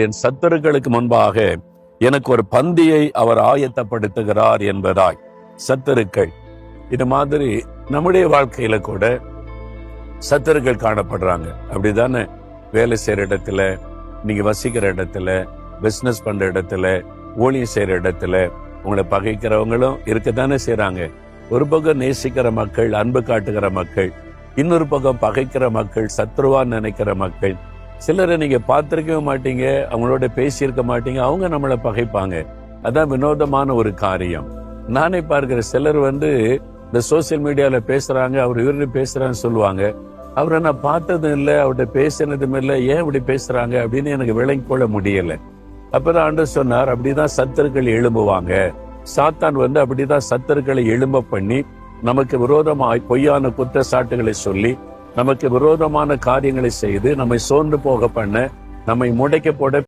என் சத்துருக்களுக்கு முன்பாக எனக்கு ஒரு பந்தியை அவர் ஆயத்தப்படுத்துகிறார் என்பதாய். சத்துருக்கள் இது மாதிரி நம்முடைய வாழ்க்கையில கூட சத்துருக்கள் காணப்படுறாங்க. அப்படிதானே? வேலை செய்யற இடத்துல, நீங்க வசிக்கிற இடத்துல, பிசினஸ் பண்ற இடத்துல, ஊழியம் செய்யற இடத்துல உங்களை பகைக்கிறவங்களும் இருக்கத்தானே செய்யறாங்க. ஒரு பக்கம் நேசிக்கிற மக்கள், அன்பு காட்டுகிற மக்கள், இன்னொரு பக்கம் பகைக்கிற மக்கள், சத்ருவா நினைக்கிற மக்கள். சிலரை நீங்க பார்த்திருக்கவே மாட்டீங்க, அவங்களோட பேசியிருக்க மாட்டீங்க, அவங்க நம்மளை பகைப்பாங்க. அதான் வினோதமான ஒரு காரியம். நானே பார்க்கிற சிலர் இந்த சோசியல் மீடியால பேசுறாங்க, அவர் இவரு பேசுறான்னு சொல்லுவாங்க. அவரை நான் பார்த்ததும் இல்லை, அவர்கிட்ட பேசினதும் இல்லை, ஏன் இப்படி பேசுறாங்க அப்படின்னு எனக்கு விளங்கி கொள்ள முடியல. அப்பதான் ஆண்டவர் சொன்னார், அப்படிதான் சத்துருக்கள் எழும்புவாங்க. சாத்தான் அப்படிதான் சத்துருக்களை எழும்ப பண்ணி நமக்கு விரோதமாய் பொய்யான குற்றச்சாட்டுகளை சொல்லி நமக்கு விரோதமான காரியங்களை செய்து நம்மை சோர்ந்து போக பண்ண, நம்மை முடைக்க போட